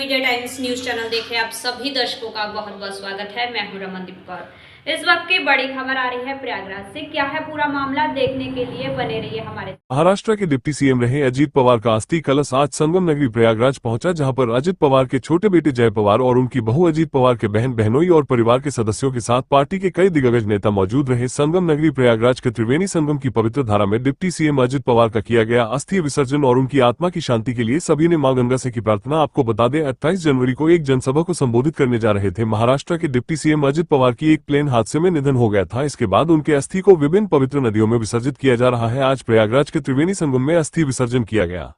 Media times news channel देखे आप सभी दर्शकों का बहुत बहुत स्वागत है। मैं हूं रमनदीप कौर। इस वक्त की बड़ी खबर आ रही है प्रयागराज से। क्या है पूरा मामला, देखने के लिए बने रहिए हमारे। महाराष्ट्र के डिप्टी सीएम रहे अजीत पवार का अस्थि कलश आज संगम नगरी प्रयागराज पहुंचा, जहां पर अजित पवार के छोटे बेटे जय पवार और उनकी बहू अजीत पवार के बहन बहनोई और परिवार के सदस्यों के साथ पार्टी के कई दिग्गज नेता मौजूद रहे। संगम नगरी प्रयागराज के त्रिवेणी संगम की पवित्र धारा में डिप्टी सीएम अजित पवार का किया गया अस्थि विसर्जन और उनकी आत्मा की शांति के लिए सभी ने मां गंगा से की प्रार्थना। आपको बता दें, 28 जनवरी को एक जनसभा को संबोधित करने जा रहे थे महाराष्ट्र के डिप्टी सीएम अजित पवार की एक प्लेन हादसे में निधन हो गया था। इसके बाद उनके अस्थि को विभिन्न पवित्र नदियों में विसर्जित किया जा रहा है। आज प्रयागराज के त्रिवेणी संगम में अस्थि विसर्जन किया गया।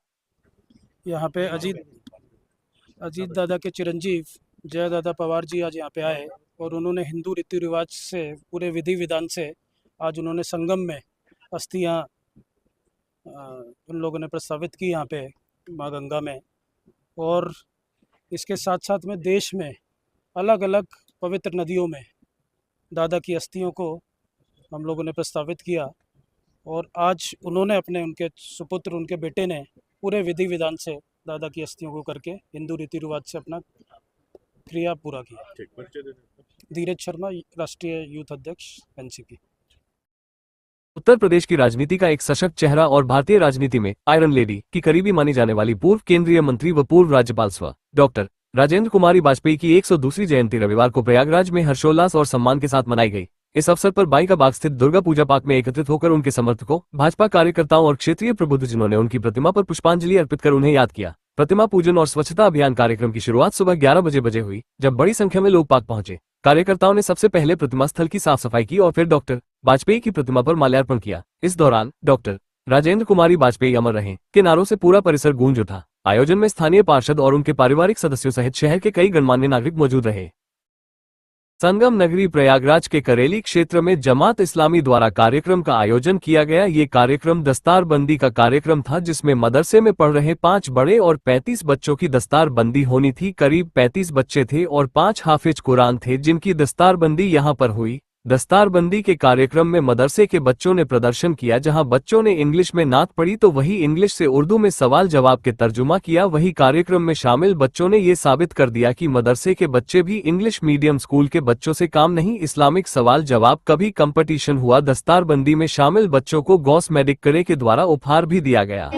यहाँ पे अजीत दादा के चिरंजीव जय दादा पवार जी आज यहाँ पे आए और उन्होंने हिंदू रीति रिवाज से पूरे विधि विधान से आज उन्होंने संगम में अस्थियाँ उन लोगों ने प्रस्तावित की यहाँ पे माँ गंगा में। और इसके साथ साथ में देश में अलग अलग पवित्र नदियों में दादा की अस्थियों को हम लोगों ने प्रस्तावित किया और आज उन्होंने उनके सुपुत्र उनके बेटे ने पूरे विधि विधान से दादा की अस्थियों को करके हिंदू रीति रिवाज से अपना क्रिया पूरा किया। धीरज शर्मा, राष्ट्रीय यूथ अध्यक्ष एनसीपी। उत्तर प्रदेश की राजनीति का एक सशक्त चेहरा और भारतीय राजनीति में आयरन लेडी की करीबी मानी जाने वाली पूर्व केंद्रीय मंत्री व पूर्व राज्यपाल स्व डॉक्टर राजेंद्र कुमारी वाजपेयी की 102वीं जयंती रविवार को प्रयागराज में हर्षोल्लास और सम्मान के साथ मनाई गई। इस अवसर पर बाई का बाग स्थित दुर्गा पूजा पार्क में एकत्रित होकर उनके समर्थकों, भाजपा कार्यकर्ताओं और क्षेत्रीय प्रबुद्धजनों ने उनकी प्रतिमा पर पुष्पांजलि अर्पित कर उन्हें याद किया। प्रतिमा पूजन और स्वच्छता अभियान कार्यक्रम की शुरुआत सुबह 11 बजे हुई, जब बड़ी संख्या में लोग पार्क पहुंचे। कार्यकर्ताओं ने सबसे पहले प्रतिमा स्थल की साफ सफाई की और फिर डॉक्टर वाजपेयी की प्रतिमा पर माल्यार्पण किया। इस दौरान डॉक्टर राजेंद्र कुमारी वाजपेयी अमर रहें के नारों से पूरा परिसर गूंज उठा। आयोजन में स्थानीय पार्षद और उनके पारिवारिक सदस्यों सहित शहर के कई गणमान्य नागरिक मौजूद रहे। संगम नगरी प्रयागराज के करेली क्षेत्र में जमात इस्लामी द्वारा कार्यक्रम का आयोजन किया गया। ये कार्यक्रम दस्तारबंदी का कार्यक्रम था, जिसमें मदरसे में पढ़ रहे 5 बड़े और 35 बच्चों की दस्तारबंदी होनी थी। करीब 35 बच्चे थे और 5 हाफिज कुरान थे जिनकी दस्तारबंदी यहां पर हुई। दस्तारबंदी के कार्यक्रम में मदरसे के बच्चों ने प्रदर्शन किया, जहां बच्चों ने इंग्लिश में नात पढ़ी तो वही इंग्लिश से उर्दू में सवाल जवाब के तर्जुमा किया। वही कार्यक्रम में शामिल बच्चों ने ये साबित कर दिया कि मदरसे के बच्चे भी इंग्लिश मीडियम स्कूल के बच्चों से काम नहीं। इस्लामिक सवाल जवाब का भी कंपटीशन हुआ। दस्तारबंदी में शामिल बच्चों को गौस मेडिकल के द्वारा उपहार भी दिया गया।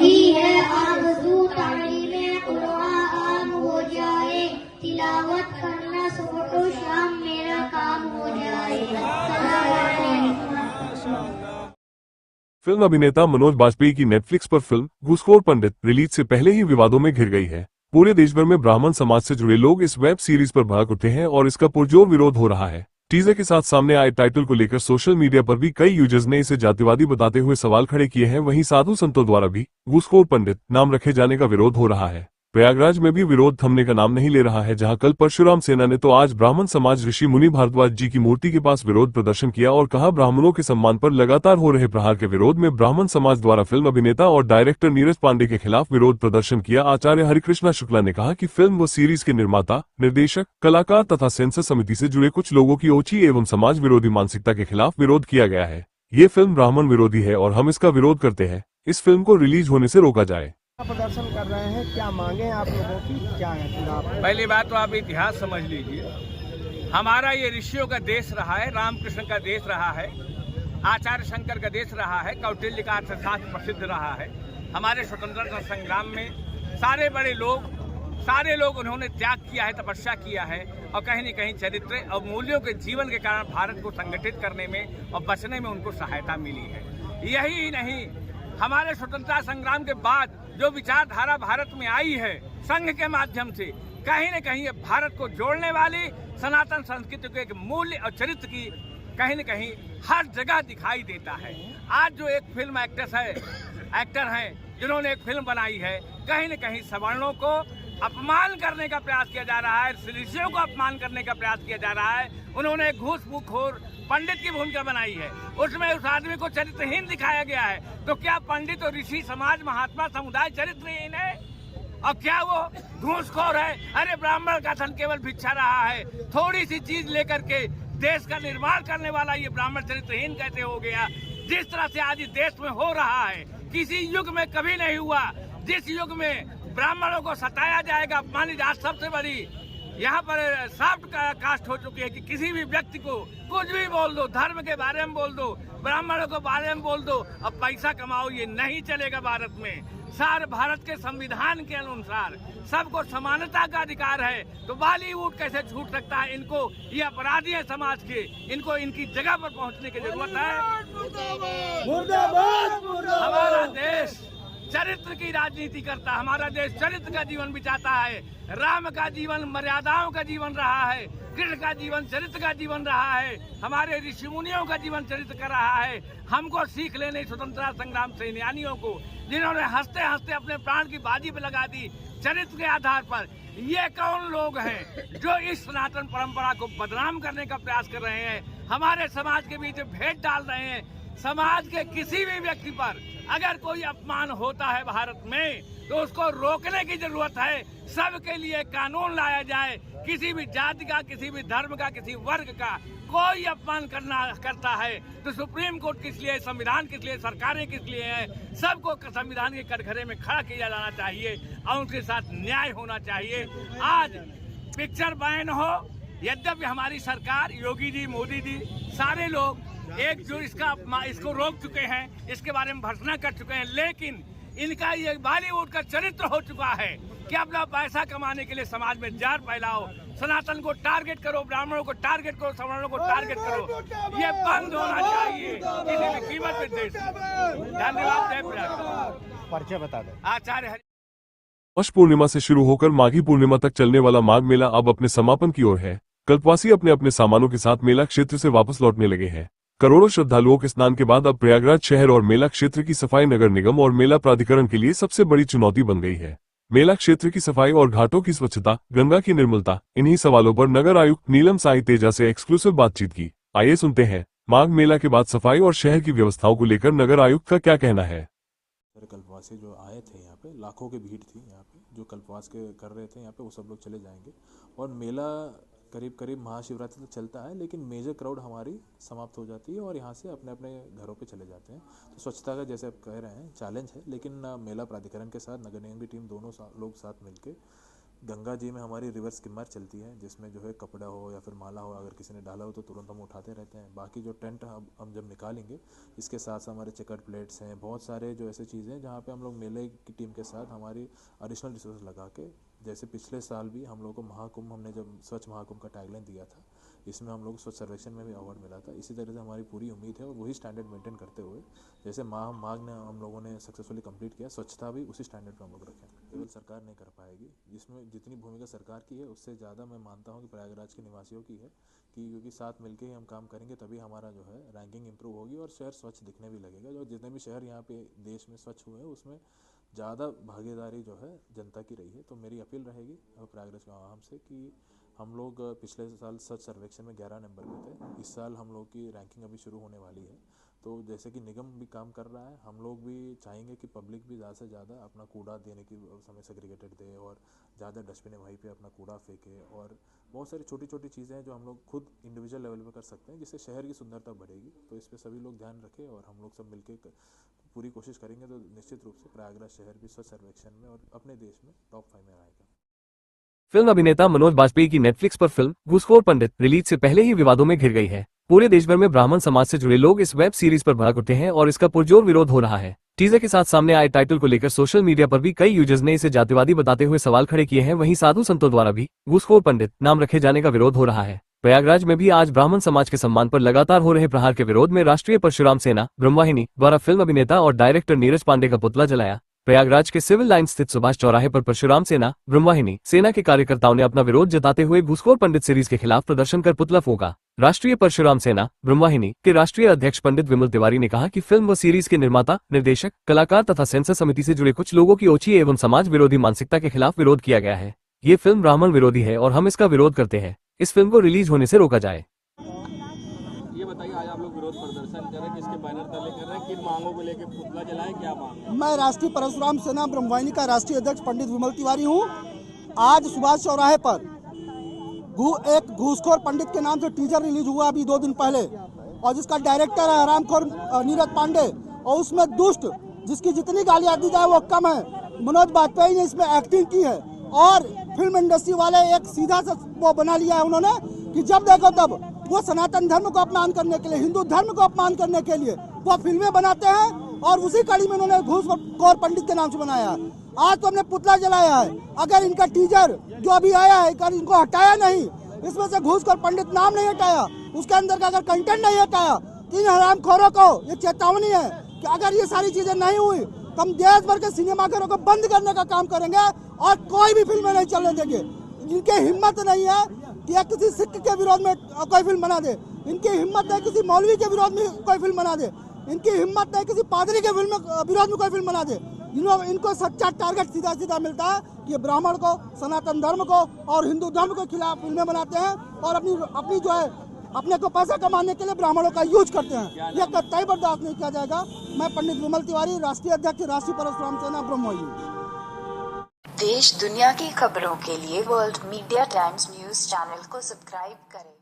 फिल्म अभिनेता मनोज बाजपेयी की नेटफ्लिक्स पर फिल्म घूसखोर पंडित रिलीज से पहले ही विवादों में घिर गई है। पूरे देश भर में ब्राह्मण समाज से जुड़े लोग इस वेब सीरीज पर भड़क उठे हैं और इसका पुरजोर विरोध हो रहा है। टीजर के साथ सामने आए टाइटल को लेकर सोशल मीडिया पर भी कई यूजर्स ने इसे जातिवादी बताते हुए सवाल खड़े किए हैं। वहीं साधु संतों द्वारा भी घूसखोर पंडित नाम रखे जाने का विरोध हो रहा है। प्रयागराज में भी विरोध थमने का नाम नहीं ले रहा है, जहां कल परशुराम सेना ने तो आज ब्राह्मण समाज ऋषि मुनि भारद्वाज जी की मूर्ति के पास विरोध प्रदर्शन किया और कहा, ब्राह्मणों के सम्मान पर लगातार हो रहे प्रहार के विरोध में ब्राह्मण समाज द्वारा फिल्म अभिनेता और डायरेक्टर नीरज पांडे के खिलाफ विरोध प्रदर्शन किया। आचार्य हरिकृष्णा शुक्ला ने कहा कि फिल्म व सीरीज के निर्माता, निर्देशक, कलाकार तथा सेंसर समिति से जुड़े कुछ लोगों की ओछी एवं समाज विरोधी मानसिकता के खिलाफ विरोध किया गया है। ये फिल्म ब्राह्मण विरोधी है और हम इसका विरोध करते हैं। इस फिल्म को रिलीज होने से रोका जाए। प्रदर्शन कर रहे हैं, क्या मांगे आप लोगों की, क्या है चुनाव? पहली बात तो आप इतिहास समझ लीजिए। हमारा ये ऋषियों का देश रहा है, रामकृष्ण का देश रहा है, आचार्य शंकर का देश रहा है, कौटिल्य का अर्थशास्त्र प्रसिद्ध रहा है। हमारे स्वतंत्रता संग्राम में सारे लोग उन्होंने त्याग किया है, तपस्या किया है और कहीं न कहीं चरित्र और मूल्यों के जीवन के कारण भारत को संगठित करने में और बचने में उनको सहायता मिली है। यही नहीं, हमारे स्वतंत्रता संग्राम के बाद जो विचारधारा भारत में आई है संघ के माध्यम से, कहीं न कहीं भारत को जोड़ने वाली सनातन संस्कृति के एक मूल्य और चरित्र की कहीं न कहीं हर जगह दिखाई देता है। आज जो एक फिल्म एक्टर हैं जिन्होंने एक फिल्म बनाई है, कहीं न कहीं सवर्णों को अपमान करने का प्रयास किया जा रहा है, ऋषियों को अपमान करने का प्रयास किया जा रहा है। उन्होंने घूसखोर पंडित की भूमिका बनाई है, उसमें उस आदमी को चरित्रहीन दिखाया गया है। तो क्या पंडित और ऋषि समाज महात्मा समुदाय चरित्रहीन है और क्या वो घूसखोर है? अरे ब्राह्मण का धन केवल भिक्षा रहा है, थोड़ी सी चीज लेकर के देश का निर्माण करने वाला ये ब्राह्मण चरित्रहीन कैसे हो गया? जिस तरह से आज इस देश में हो रहा है, किसी युग में कभी नहीं हुआ। जिस युग में ब्राह्मणों को सताया जाएगा, अपमानित। आज सबसे बड़ी यहाँ पर सॉफ्ट कास्ट हो चुकी है कि किसी भी व्यक्ति को कुछ भी बोल दो, धर्म के बारे में बोल दो, ब्राह्मणों के बारे में बोल दो, अब पैसा कमाओ, ये नहीं चलेगा भारत में। सारे भारत के संविधान के अनुसार सबको समानता का अधिकार है, तो बॉलीवुड कैसे छूट सकता है? इनको, ये अपराधी है समाज के, इनको इनकी जगह पर पहुंचने की जरूरत है। हमारा देश चरित्र की राजनीति करता है, हमारा देश चरित्र का जीवन बिताता है। राम का जीवन मर्यादाओं का जीवन रहा है, कृष्ण का जीवन चरित्र का जीवन रहा है, हमारे ऋषि मुनियों का जीवन चरित्र कर रहा है। हमको सीख लेने स्वतंत्रता संग्राम सेनानियों को, जिन्होंने हंसते हंसते अपने प्राण की बाजी पे लगा दी चरित्र के आधार पर। ये कौन लोग हैं जो इस सनातन परंपरा को बदनाम करने का प्रयास कर रहे हैं, हमारे समाज के बीच भेद डाल रहे हैं। समाज के किसी भी व्यक्ति पर अगर कोई अपमान होता है भारत में, तो उसको रोकने की जरूरत है। सबके लिए कानून लाया जाए। किसी भी जाति का, किसी भी धर्म का, किसी वर्ग का कोई अपमान करता है तो सुप्रीम कोर्ट किस लिए, संविधान किस लिए, सरकारें किस लिए हैं? सबको संविधान के कटघरे में खड़ा किया जाना चाहिए और उनके साथ न्याय होना चाहिए। आज पिक्चर बैन हो, यद्यपि हमारी सरकार, योगी जी, मोदी जी, सारे लोग एक जो इसको रोक चुके हैं, इसके बारे में भर्त्सना कर चुके हैं, लेकिन इनका ये बॉलीवुड का चरित्र हो चुका है कि अपना पैसा कमाने के लिए समाज में जार फैलाओ, सनातन को टारगेट करो, ब्राह्मणों को टारगेट करो, सवर्णों को टारगेट करो। ये बंद होना चाहिए किसी भी कीमत पे देश। धन्यवाद। जय प्रयाग। परिचय बता दें। आचार्य पौष पूर्णिमा से शुरू होकर माघी पूर्णिमा तक चलने वाला माघ मेला अब अपने समापन की ओर है। कल्पवासी अपने अपने सामानों के साथ मेला क्षेत्र से वापस लौटने लगे हैं। करोड़ों श्रद्धालुओं के स्नान के बाद अब प्रयागराज शहर और मेला क्षेत्र की सफाई नगर निगम और मेला प्राधिकरण के लिए सबसे बड़ी चुनौती बन गई है। मेला क्षेत्र की सफाई और घाटों की स्वच्छता, गंगा की निर्मलता, इन्हीं सवालों पर नगर आयुक्त नीलम साई तेजा से एक्सक्लूसिव बातचीत की। आइए सुनते हैं माघ मेला के बाद सफाई और शहर की व्यवस्थाओं को लेकर नगर आयुक्त का क्या कहना है। कल्पवासी जो आए थे यहाँ पे, लाखों की भीड़ थी यहाँ पे, जो कल्पवास कर रहे थे यहाँ पे, वो सब लोग चले जाएंगे और मेला करीब करीब महाशिवरात्रि तक चलता है, लेकिन मेजर क्राउड हमारी समाप्त हो जाती है और यहाँ से अपने अपने घरों पे चले जाते हैं। तो स्वच्छता का जैसे आप कह रहे हैं चैलेंज है, लेकिन मेला प्राधिकरण के साथ नगर निगम की टीम दोनों लोग साथ मिलके गंगा जी में हमारी रिवर्स स्किमर चलती है, जिसमें जो है कपड़ा हो या फिर माला हो, अगर किसी ने डाला हो तो तुरंत हम उठाते रहते हैं। बाकी जो टेंट हम जब निकालेंगे, इसके साथ साथ हमारे चेकर्ड प्लेट्स हैं, बहुत सारे जो ऐसे चीज़ें हैं जहाँ पे हम लोग मेले की टीम के साथ हमारी एडिशनल रिसोर्स लगा के, जैसे पिछले साल भी हम लोग को महाकुंभ, हमने जब स्वच्छ महाकुंभ का टैगलाइन दिया था, इसमें हम लोग स्वच्छ सर्वेक्षण में भी अवार्ड मिला था। इसी तरह से हमारी पूरी उम्मीद है और वही स्टैंडर्ड मेंटेन करते हुए, जैसे माघ ने हम लोगों ने सक्सेसफुली कंप्लीट किया, स्वच्छता भी उसी स्टैंडर्ड पर हम लोग रखें। केवल सरकार नहीं कर पाएगी, जिसमें जितनी भूमिका सरकार की है उससे ज़्यादा मैं मानता हूँ कि प्रयागराज के निवासियों की है, कि क्योंकि साथ मिलके ही हम काम करेंगे तभी हमारा जो है रैंकिंग इंप्रूव होगी और शहर स्वच्छ दिखने भी लगेगा। जो जितने भी शहर यहाँ पे देश में स्वच्छ हुए हैं उसमें ज़्यादा भागीदारी जो है जनता की रही है। तो मेरी अपील रहेगी प्रयागराज के आवाम से कि हम लोग पिछले साल स्वच्छ सर्वेक्षण में 11 नंबर पे थे, इस साल हम लोग की रैंकिंग अभी शुरू होने वाली है। तो जैसे कि निगम भी काम कर रहा है, हम लोग भी चाहेंगे कि पब्लिक भी ज़्यादा से ज़्यादा अपना कूड़ा देने की समय सेग्रीगेटेड दे और ज़्यादा डस्टबिन वहीं पे अपना कूड़ा फेंके, और बहुत सारी छोटी छोटी चीज़ें हैं जो हम लोग खुद इंडिविजुअल लेवल पे कर सकते हैं, जिससे शहर की सुंदरता बढ़ेगी। तो इस पर सभी लोग ध्यान रखें और हम लोग सब मिलके पूरी कोशिश करेंगे तो निश्चित रूप से प्रयागराज शहर भी स्वच्छ सर्वेक्षण में और अपने देश में टॉप 5 में आएगा। फिल्म अभिनेता मनोज बाजपेयी की नेटफ्लिक्स पर फिल्म घूसखोर पंडित रिलीज से पहले ही विवादों में घिर गई है। पूरे देश भर में ब्राह्मण समाज से जुड़े लोग इस वेब सीरीज पर भड़क उठे हैं और इसका पुरजोर विरोध हो रहा है। टीजर के साथ सामने आए टाइटल को लेकर सोशल मीडिया पर भी कई यूजर्स ने इसे जातिवादी बताते हुए सवाल खड़े किए हैं। वहीं साधु संतों द्वारा भी घूसखोर पंडित नाम रखे जाने का विरोध हो रहा है। प्रयागराज में भी आज ब्राह्मण समाज के सम्मान पर लगातार हो रहे प्रहार के विरोध में राष्ट्रीय परशुराम सेना ब्रह्मवाहिनी द्वारा फिल्म अभिनेता और डायरेक्टर नीरज पांडे का पुतला जलाया। प्रयागराज के सिविल लाइन स्थित सुभाष चौराहे पर परशुराम सेना ब्रह्मवाहिनी सेना के कार्यकर्ताओं ने अपना विरोध जताते हुए घूसखोर पंडित सीरीज के खिलाफ प्रदर्शन कर पुतला फूंका। राष्ट्रीय परशुराम सेना ब्रह्मवाहिनी के राष्ट्रीय अध्यक्ष पंडित विमल तिवारी ने कहा कि फिल्म व सीरीज के निर्माता, निर्देशक, कलाकार तथा सेंसर समिति से जुड़े कुछ लोगों की ओछी एवं समाज विरोधी मानसिकता के खिलाफ विरोध किया गया है। ये फिल्म ब्राह्मण विरोधी है और हम इसका विरोध करते हैं। इस फिल्म को रिलीज होने से रोका जाए। ये बताइए, आज आप लोग विरोध प्रदर्शन कर रहे हैं, किसके बैनर तले कर रहे हैं, किन मांगों को लेकर पुतला जलाएं, क्या मांग? मैं राष्ट्रीय परशुराम सेना ब्रह्मवाहिनी का राष्ट्रीय अध्यक्ष पंडित विमल तिवारी हूँ। आज सुभाष चौराहे पर एक घूसखोर पंडित के नाम से टीजर रिलीज हुआ अभी 2 दिन पहले, और जिसका डायरेक्टर है हरामखोर नीरज पांडे, और उसमें दुष्ट जिसकी जितनी गालियां दी जाए वो कम है। मनोज बाजपेयी ने इसमें एक्टिंग की है और फिल्म इंडस्ट्री वाले एक सीधा सा वो बना लिया है उन्होंने कि जब देखो तब वो सनातन धर्म को अपमान करने के लिए, हिंदू धर्म को अपमान करने के लिए वो फिल्में बनाते हैं और उसी कड़ी में उन्होंने घूसखोर पंडित के नाम से बनाया है। आज तो हमने पुतला जलाया है, अगर इनका टीजर जो अभी आया है अगर इनको हटाया नहीं, इसमें से घूसखोर पंडित नाम नहीं हटाया, उसके अंदर का अगर कंटेंट नहीं हटाया, इन हरामखोरों को ये चेतावनी है कि अगर ये सारी चीजें नहीं हुई तो हम देश भर के सिनेमाघरों को बंद करने का काम करेंगे और कोई भी फिल्में नहीं चलने देंगे। इनकी हिम्मत नहीं है कि ये किसी सिख के विरोध में कोई फिल्म बना दे, इनकी हिम्मत नहीं किसी मौलवी के विरोध में कोई फिल्म बना दे, इनकी हिम्मत नहीं किसी पादरी के विरोध में कोई फिल्म बना दे। इनको सच्चा टारगेट सीधा सीधा मिलता है कि ब्राह्मण को, सनातन धर्म को और हिंदू धर्म के खिलाफ फिल्में बनाते हैं और अपनी जो है अपने को पैसा कमाने के लिए ब्राह्मणों का यूज करते हैं। यह कतई बर्दाश्त नहीं किया जाएगा। मैं पंडित विमल तिवारी, राष्ट्रीय अध्यक्ष राष्ट्रीय परशुराम सेना ब्रह्मोयू। देश दुनिया की खबरों के लिए world media times news channel को सब्सक्राइब करें।